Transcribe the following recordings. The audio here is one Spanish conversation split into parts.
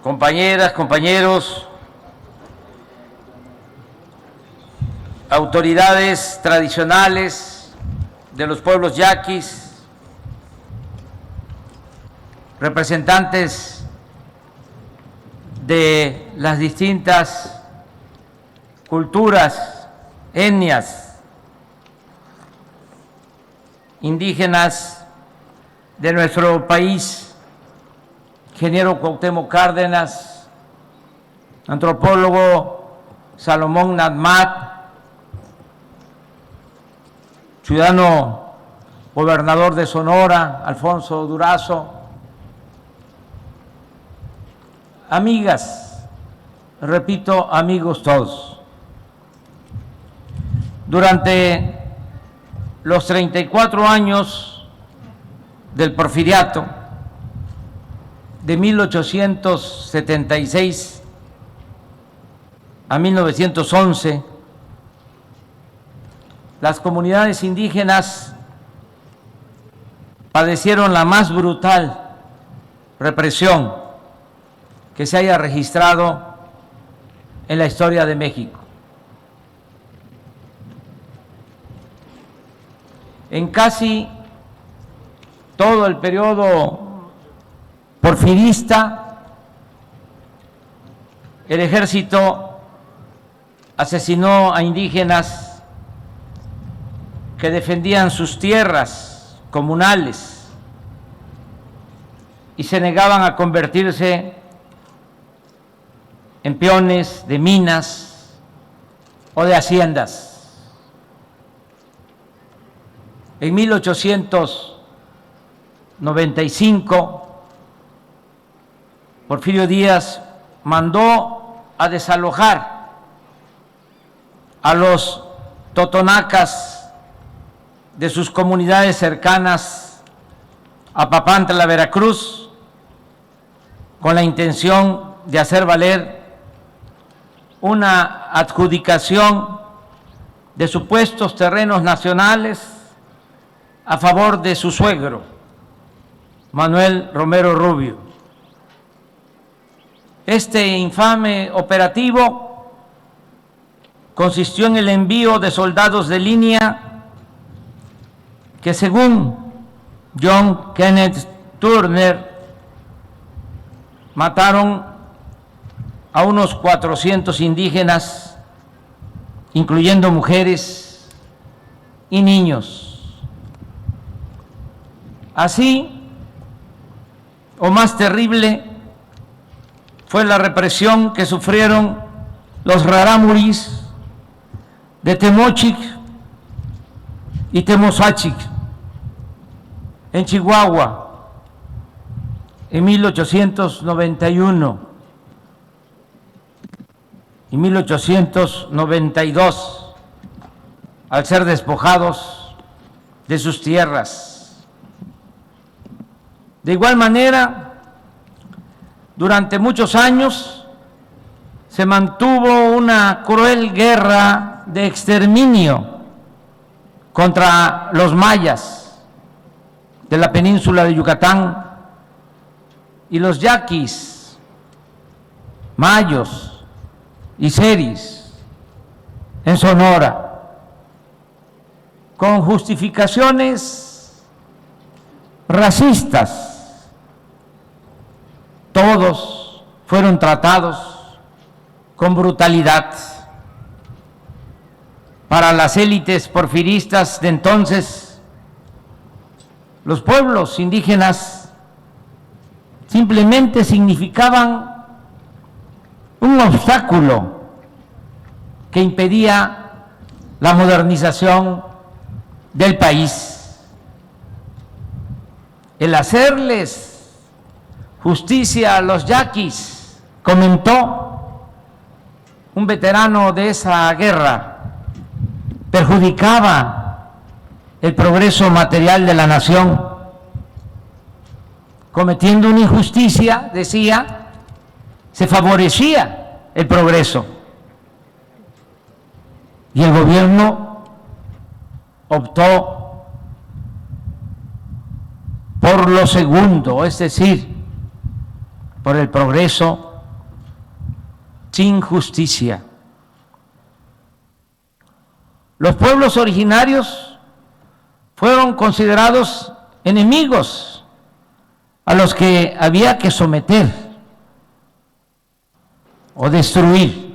compañeras, compañeros, autoridades tradicionales de los pueblos yaquis, representantes de las distintas culturas, etnias, indígenas de nuestro país, ingeniero Cuauhtémoc Cárdenas, antropólogo Salomón Natmat, ciudadano gobernador de Sonora, Alfonso Durazo, amigas, repito, amigos todos. Durante los 34 años del Porfiriato, de 1876 a 1911, las comunidades indígenas padecieron la más brutal represión que se haya registrado en la historia de México. En casi todo el periodo porfirista, el ejército asesinó a indígenas que defendían sus tierras comunales y se negaban a convertirse en peones de minas o de haciendas. En 1895, Porfirio Díaz mandó a desalojar a los totonacas de sus comunidades cercanas a Papantla, Veracruz, con la intención de hacer valer una adjudicación de supuestos terrenos nacionales a favor de su suegro, Manuel Romero Rubio. Este infame operativo consistió en el envío de soldados de línea que, según John Kenneth Turner, mataron a unos 400 indígenas, incluyendo mujeres y niños. Así, o más terrible, fue la represión que sufrieron los rarámuris de Temochic y Temozachic en Chihuahua en 1891 y 1892, al ser despojados de sus tierras. De igual manera, durante muchos años se mantuvo una cruel guerra de exterminio contra los mayas de la península de Yucatán y los yaquis, mayos y seris en Sonora, con justificaciones racistas. Todos fueron tratados con brutalidad. Para las élites porfiristas de entonces, los pueblos indígenas simplemente significaban un obstáculo que impedía la modernización del país. El hacerles justicia a los yaquis, comentó un veterano de esa guerra, perjudicaba el progreso material de la nación. Cometiendo una injusticia, decía, se favorecía el progreso. Y el gobierno optó por lo segundo, es decir, por el progreso sin justicia. Los pueblos originarios fueron considerados enemigos a los que había que someter o destruir.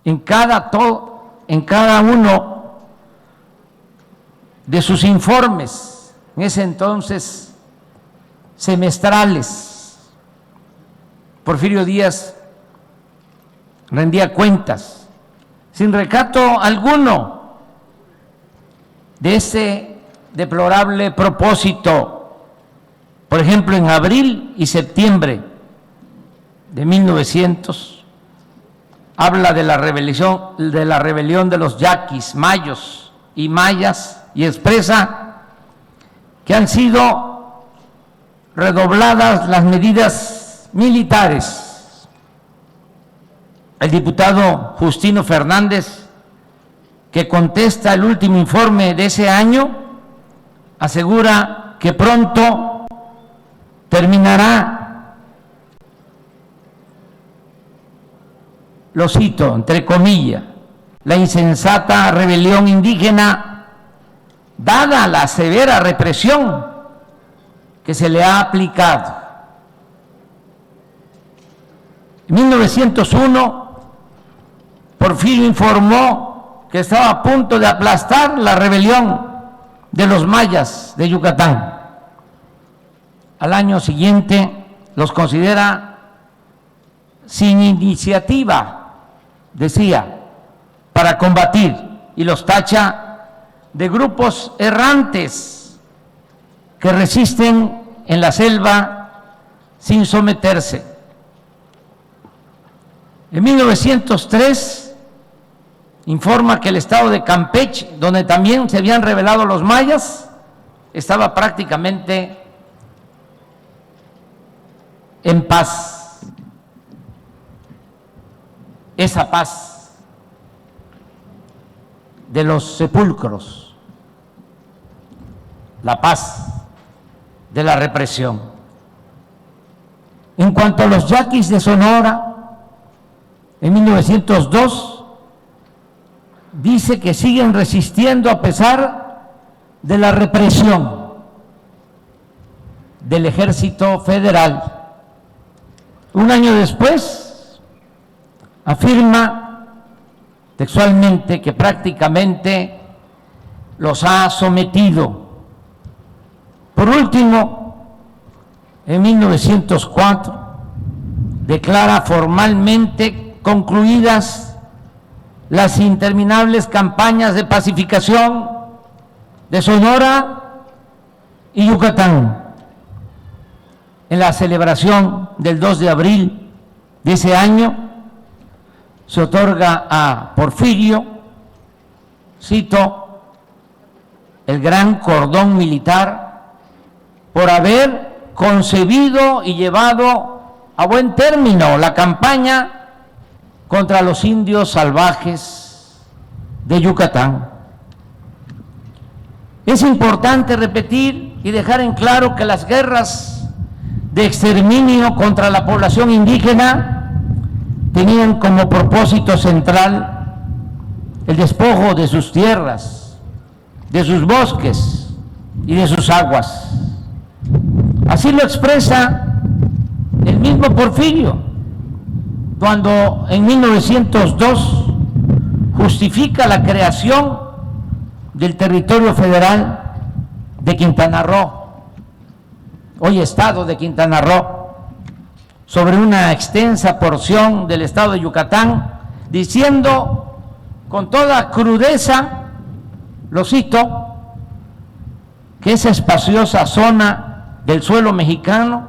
En cada uno de sus informes, en ese entonces semestrales, Porfirio Díaz rendía cuentas sin recato alguno de ese deplorable propósito. Por ejemplo, en abril y septiembre de 1900 habla de la rebelión de los yaquis, mayos y mayas, y expresa que han sido redobladas las medidas militares. El diputado Justino Fernández, que contesta el último informe de ese año, asegura que pronto terminará, lo cito, entre comillas, la insensata rebelión indígena, dada la severa represión que se le ha aplicado. En 1901, Porfirio informó que estaba a punto de aplastar la rebelión de los mayas de Yucatán. Al año siguiente los considera sin iniciativa, decía, para combatir, y los tacha de grupos errantes que resisten en la selva sin someterse. En 1903 informa que el estado de Campeche, donde también se habían rebelado los mayas, estaba prácticamente en paz. Esa paz de los sepulcros, la paz de la represión. En cuanto a los yaquis de Sonora, en 1902 dice que siguen resistiendo a pesar de la represión del Ejército Federal. Un año después afirma textualmente que prácticamente los ha sometido. Por último, en 1904 declara formalmente concluidas las interminables campañas de pacificación de Sonora y Yucatán. En la celebración del 2 de abril de ese año se otorga a Porfirio, cito, el gran cordón militar por haber concebido y llevado a buen término la campaña contra los indios salvajes de Yucatán. Es importante repetir y dejar en claro que las guerras de exterminio contra la población indígena tenían como propósito central el despojo de sus tierras, de sus bosques y de sus aguas. Así lo expresa el mismo Porfirio cuando en 1902 justifica la creación del territorio federal de Quintana Roo, hoy estado de Quintana Roo, sobre una extensa porción del estado de Yucatán, diciendo con toda crudeza, lo cito, que esa espaciosa zona del suelo mexicano,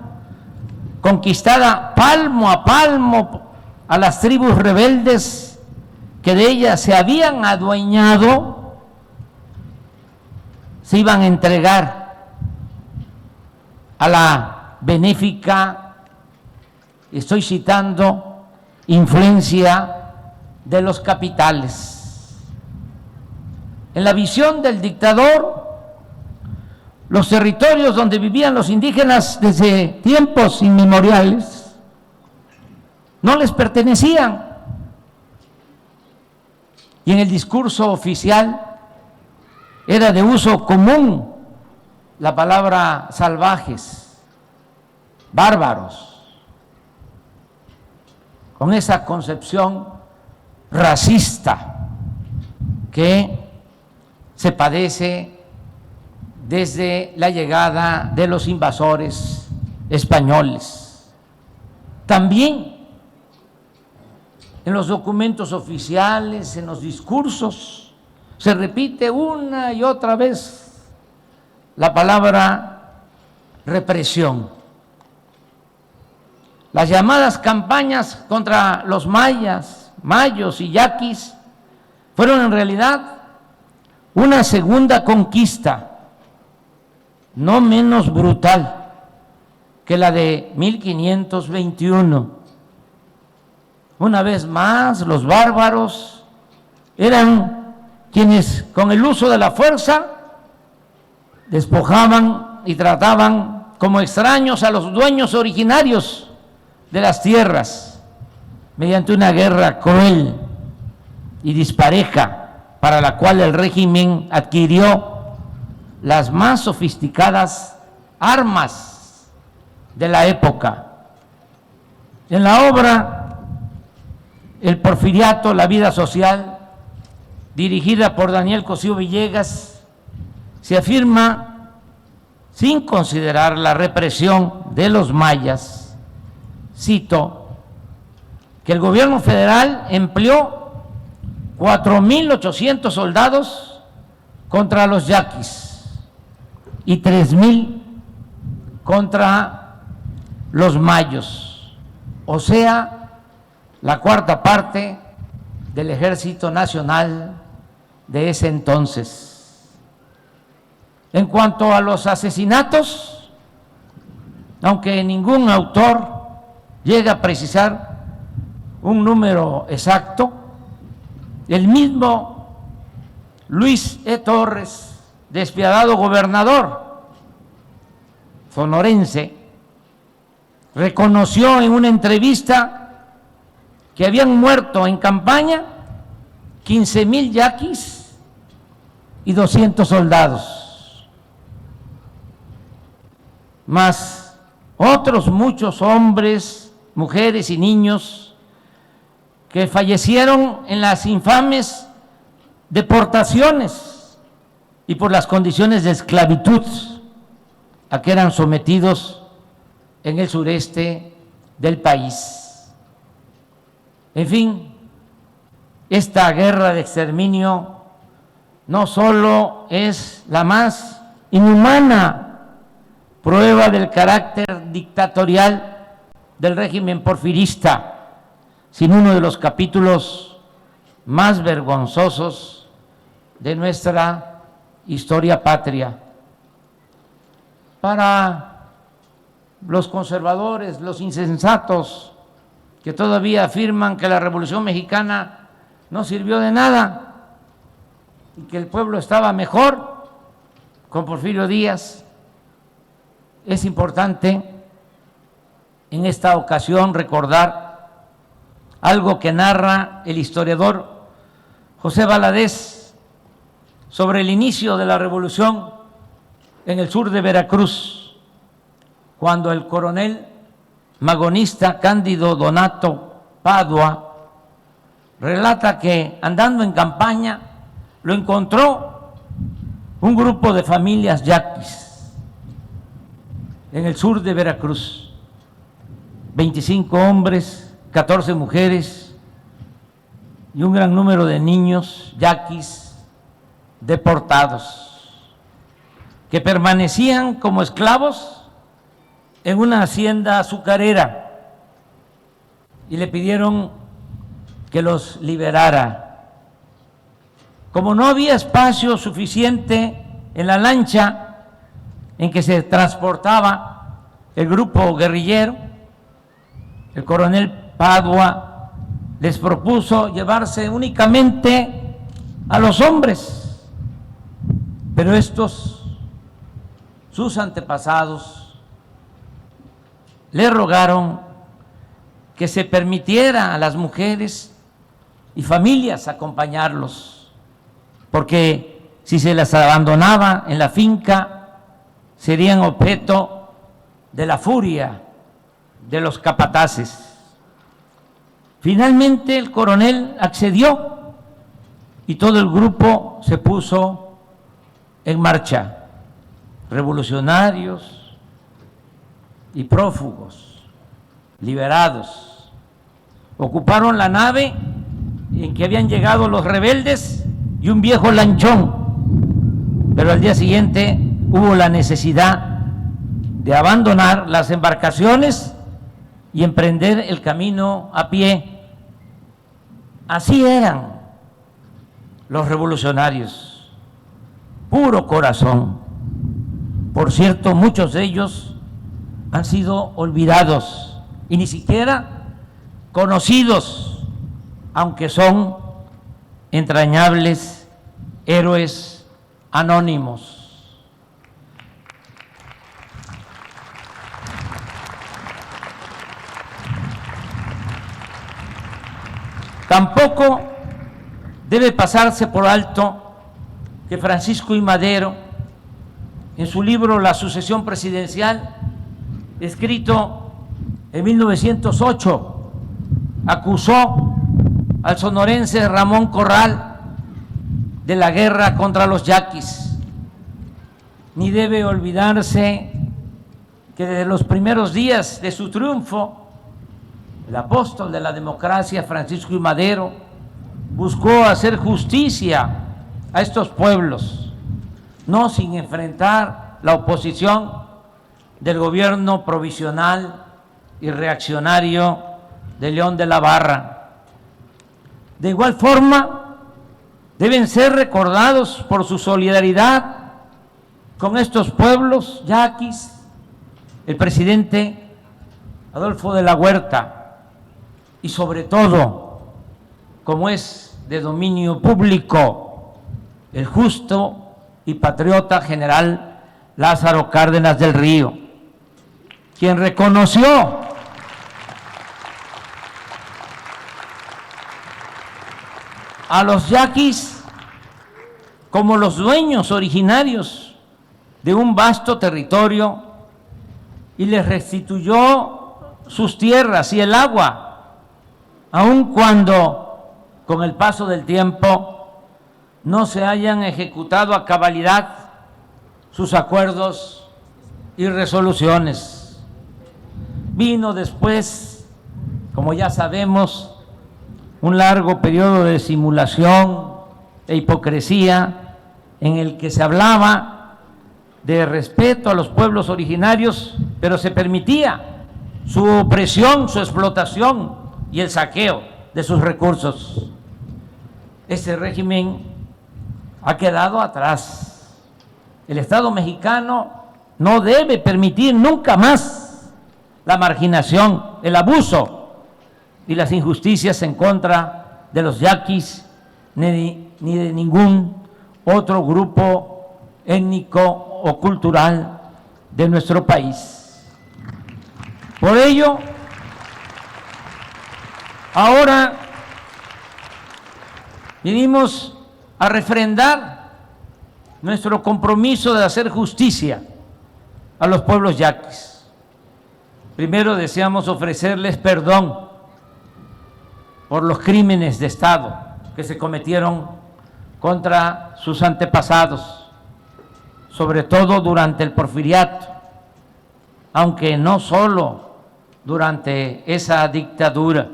conquistada palmo a palmo a las tribus rebeldes que de ella se habían adueñado, se iban a entregar a la benéfica, estoy citando, influencia de los capitales. En la visión del dictador, los territorios donde vivían los indígenas desde tiempos inmemoriales no les pertenecían. Y en el discurso oficial era de uso común la palabra salvajes, bárbaros, con esa concepción racista que se padece desde la llegada de los invasores españoles. También en los documentos oficiales, en los discursos, se repite una y otra vez la palabra represión. Las llamadas campañas contra los mayos y yaquis fueron en realidad una segunda conquista, no menos brutal que la de 1521. Una vez más, los bárbaros eran quienes con el uso de la fuerza despojaban y trataban como extraños a los dueños originarios de las tierras, mediante una guerra cruel y dispareja, para la cual el régimen adquirió las más sofisticadas armas de la época. En la obra El Porfiriato, la vida social, dirigida por Daniel Cosío Villegas, se afirma, sin considerar la represión de los mayas, cito, que el gobierno federal empleó 4,800 soldados contra los yaquis y 3,000 contra los mayos, o sea, la cuarta parte del Ejército Nacional de ese entonces. En cuanto a los asesinatos, aunque ningún autor llega a precisar un número exacto, el mismo Luis E. Torres, despiadado gobernador sonorense, reconoció en una entrevista que habían muerto en campaña 15,000 yaquis y 200 soldados, más otros muchos hombres, mujeres y niños que fallecieron en las infames deportaciones y por las condiciones de esclavitud a que eran sometidos en el sureste del país. En fin, esta guerra de exterminio no solo es la más inhumana prueba del carácter dictatorial del régimen porfirista, sino uno de los capítulos más vergonzosos de nuestra historia patria. Para los conservadores, los insensatos, que todavía afirman que la Revolución Mexicana no sirvió de nada y que el pueblo estaba mejor con Porfirio Díaz, es importante en esta ocasión recordar algo que narra el historiador José Valadez sobre el inicio de la revolución en el sur de Veracruz, cuando el coronel magonista Cándido Donato Padua relata que andando en campaña lo encontró un grupo de familias yaquis en el sur de Veracruz, 25 hombres, 14 mujeres y un gran número de niños yaquis deportados, que permanecían como esclavos en una hacienda azucarera y le pidieron que los liberara. Como no había espacio suficiente en la lancha en que se transportaba el grupo guerrillero, el coronel Padua les propuso llevarse únicamente a los hombres, pero estos, sus antepasados, le rogaron que se permitiera a las mujeres y familias acompañarlos, porque si se las abandonaba en la finca, serían objeto de la furia de los capataces. Finalmente el coronel accedió y todo el grupo se puso en marcha, revolucionarios y prófugos, liberados. Ocuparon la nave en que habían llegado los rebeldes y un viejo lanchón, pero al día siguiente hubo la necesidad de abandonar las embarcaciones y emprender el camino a pie. Así eran los revolucionarios, puro corazón. Por cierto, muchos de ellos han sido olvidados y ni siquiera conocidos, aunque son entrañables héroes anónimos. Tampoco debe pasarse por alto que Francisco I. Madero, en su libro La sucesión presidencial, escrito en 1908, acusó al sonorense Ramón Corral de la guerra contra los yaquis. Ni debe olvidarse que desde los primeros días de su triunfo, el apóstol de la democracia, Francisco I. Madero, buscó hacer justicia a estos pueblos, no sin enfrentar la oposición del gobierno provisional y reaccionario de León de la Barra. De igual forma, deben ser recordados por su solidaridad con estos pueblos yaquis el presidente Adolfo de la Huerta, y sobre todo, como es de dominio público, el justo y patriota general Lázaro Cárdenas del Río, quien reconoció a los yaquis como los dueños originarios de un vasto territorio y les restituyó sus tierras y el agua, aun cuando con el paso del tiempo no se hayan ejecutado a cabalidad sus acuerdos y resoluciones. Vino después, como ya sabemos, un largo periodo de simulación e hipocresía en el que se hablaba de respeto a los pueblos originarios, pero se permitía su opresión, su explotación y el saqueo de sus recursos. Ese régimen ha quedado atrás. El Estado mexicano no debe permitir nunca más la marginación, el abuso y las injusticias en contra de los yaquis ni de ningún otro grupo étnico o cultural de nuestro país. Por ello, ahora venimos a refrendar nuestro compromiso de hacer justicia a los pueblos yaquis. Primero deseamos ofrecerles perdón por los crímenes de Estado que se cometieron contra sus antepasados, sobre todo durante el Porfiriato, aunque no solo durante esa dictadura.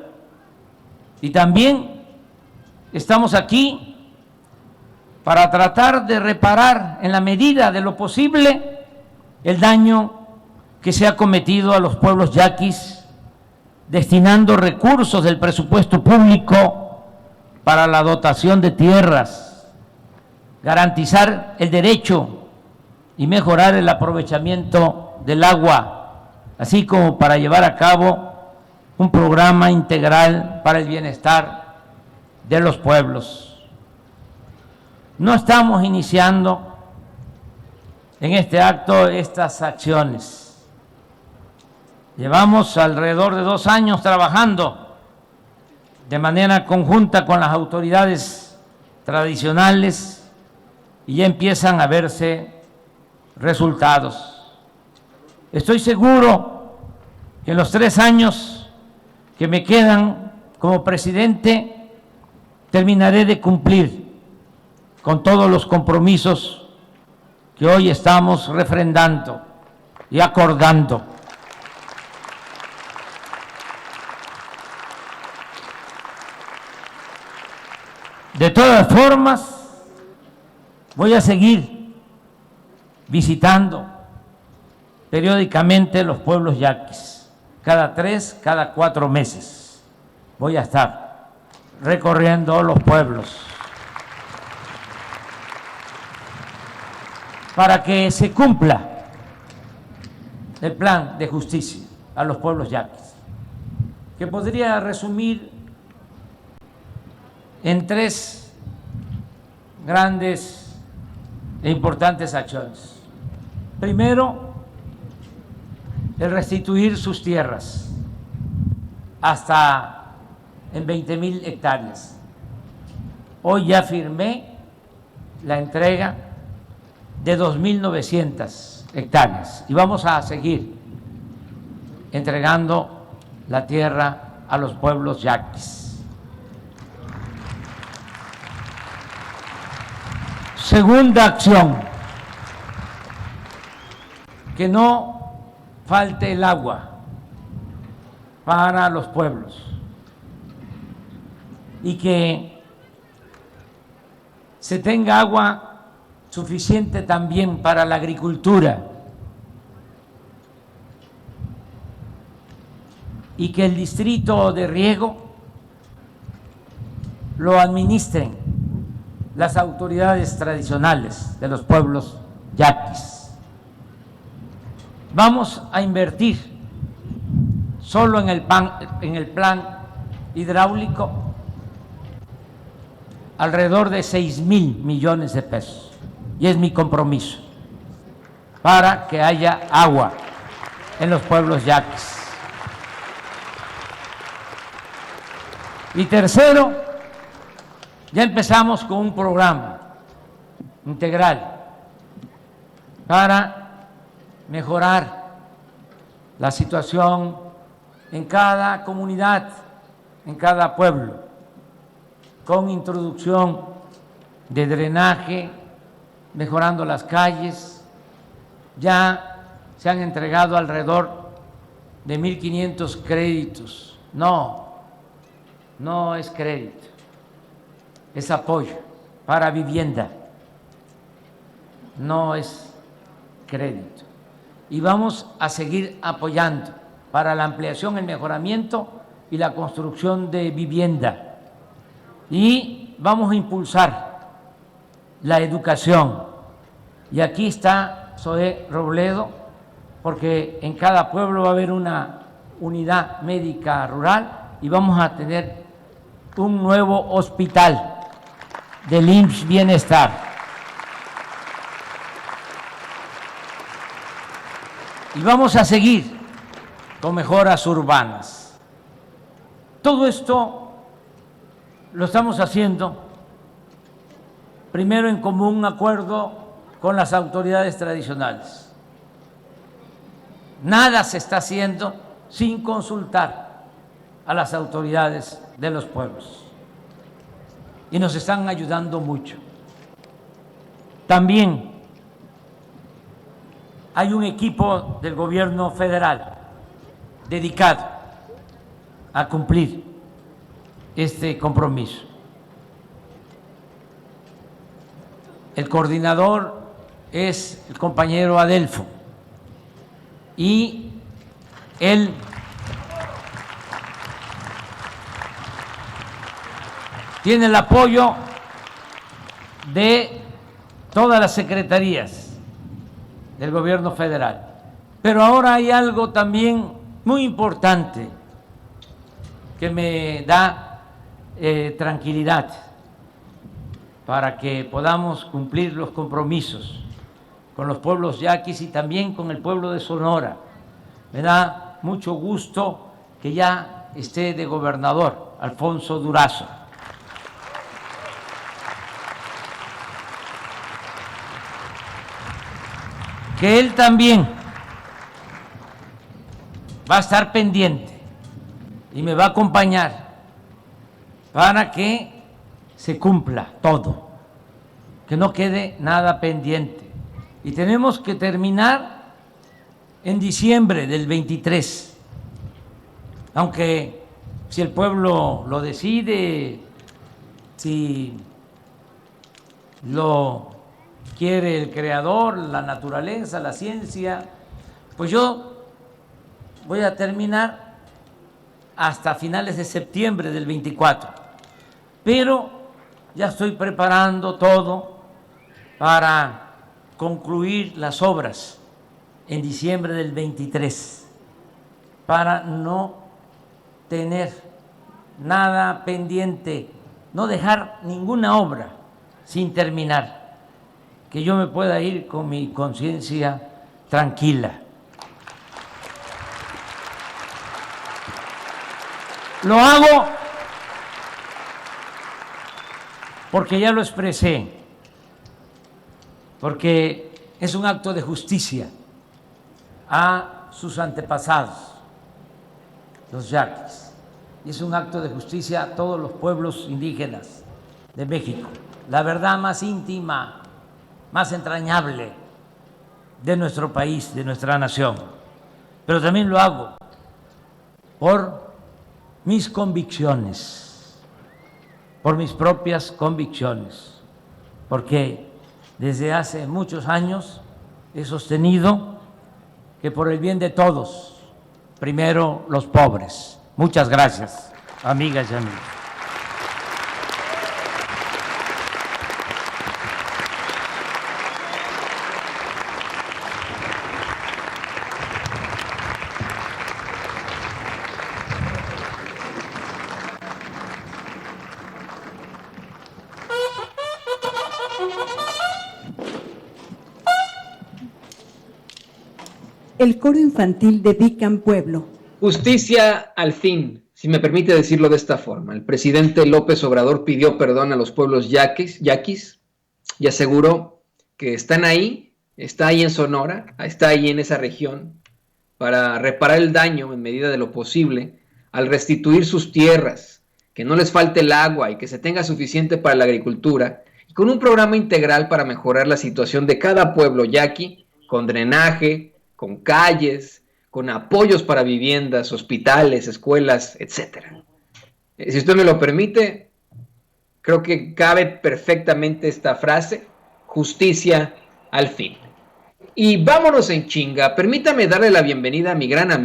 Y también estamos aquí para tratar de reparar en la medida de lo posible el daño que se ha cometido a los pueblos yaquis, destinando recursos del presupuesto público para la dotación de tierras, garantizar el derecho y mejorar el aprovechamiento del agua, así como para llevar a cabo un programa integral para el bienestar de los pueblos. No estamos iniciando en este acto estas acciones. Llevamos alrededor de 2 años trabajando de manera conjunta con las autoridades tradicionales y ya empiezan a verse resultados. Estoy seguro que en los 3 años que me quedan como presidente terminaré de cumplir con todos los compromisos que hoy estamos refrendando y acordando. De todas formas, voy a seguir visitando periódicamente los pueblos yaquis. Cada 3, cada 4 meses voy a estar recorriendo los pueblos para que se cumpla el plan de justicia a los pueblos yaquis, que podría resumir en 3 grandes e importantes acciones. Primero, el restituir sus tierras hasta en 20,000 hectáreas. Hoy ya firmé la entrega de 2,900 hectáreas y vamos a seguir entregando la tierra a los pueblos yaquis. Segunda acción, que no falte el agua para los pueblos y que se tenga agua suficiente también para la agricultura y que el distrito de riego lo administren las autoridades tradicionales de los pueblos yaquis. Vamos a invertir solo en el plan hidráulico alrededor de 6,000 millones de pesos y es mi compromiso para que haya agua en los pueblos yaquis. Y tercero, ya empezamos con un programa integral para mejorar la situación en cada comunidad, en cada pueblo, con introducción de drenaje, mejorando las calles. Ya se han entregado alrededor de 1,500 créditos. No es crédito, es apoyo para vivienda, no es crédito. Y vamos a seguir apoyando para la ampliación, el mejoramiento y la construcción de vivienda. Y vamos a impulsar la educación. Y aquí está Zoé Robledo, porque en cada pueblo va a haber una unidad médica rural y vamos a tener un nuevo hospital del IMSS Bienestar. Y vamos a seguir con mejoras urbanas. Todo esto lo estamos haciendo primero en común acuerdo con las autoridades tradicionales. Nada se está haciendo sin consultar a las autoridades de los pueblos y nos están ayudando mucho. También hay un equipo del gobierno federal dedicado a cumplir este compromiso. El coordinador es el compañero Adelfo y él tiene el apoyo de todas las secretarías del gobierno federal. Pero ahora hay algo también muy importante que me da tranquilidad para que podamos cumplir los compromisos con los pueblos yaquis y también con el pueblo de Sonora. Me da mucho gusto que ya esté de gobernador Alfonso Durazo. Que él también va a estar pendiente y me va a acompañar para que se cumpla todo, que no quede nada pendiente. Y tenemos que terminar en diciembre del 23, aunque si el pueblo lo decide, si lo quiere el creador, la naturaleza, la ciencia, pues yo voy a terminar hasta finales de septiembre del 24, pero ya estoy preparando todo para concluir las obras en diciembre del 23, para no tener nada pendiente, no dejar ninguna obra sin terminar, que yo me pueda ir con mi conciencia tranquila. Lo hago porque ya lo expresé, porque es un acto de justicia a sus antepasados, los yaquis, y es un acto de justicia a todos los pueblos indígenas de México. La verdad más íntima, más entrañable de nuestro país, de nuestra nación. Pero también lo hago por mis convicciones, por mis propias convicciones, porque desde hace muchos años he sostenido que por el bien de todos, primero los pobres. Muchas gracias, amigas y amigos. El coro infantil de Vican Pueblo. Justicia al fin, si me permite decirlo de esta forma. El presidente López Obrador pidió perdón a los pueblos yaquis y aseguró que están ahí, está ahí en Sonora, está ahí en esa región, para reparar el daño en medida de lo posible, al restituir sus tierras, que no les falte el agua y que se tenga suficiente para la agricultura, y con un programa integral para mejorar la situación de cada pueblo yaqui, con drenaje, con calles, con apoyos para viviendas, hospitales, escuelas, etc. Si usted me lo permite, creo que cabe perfectamente esta frase, justicia al fin. Y vámonos en chinga, permítame darle la bienvenida a mi gran amigo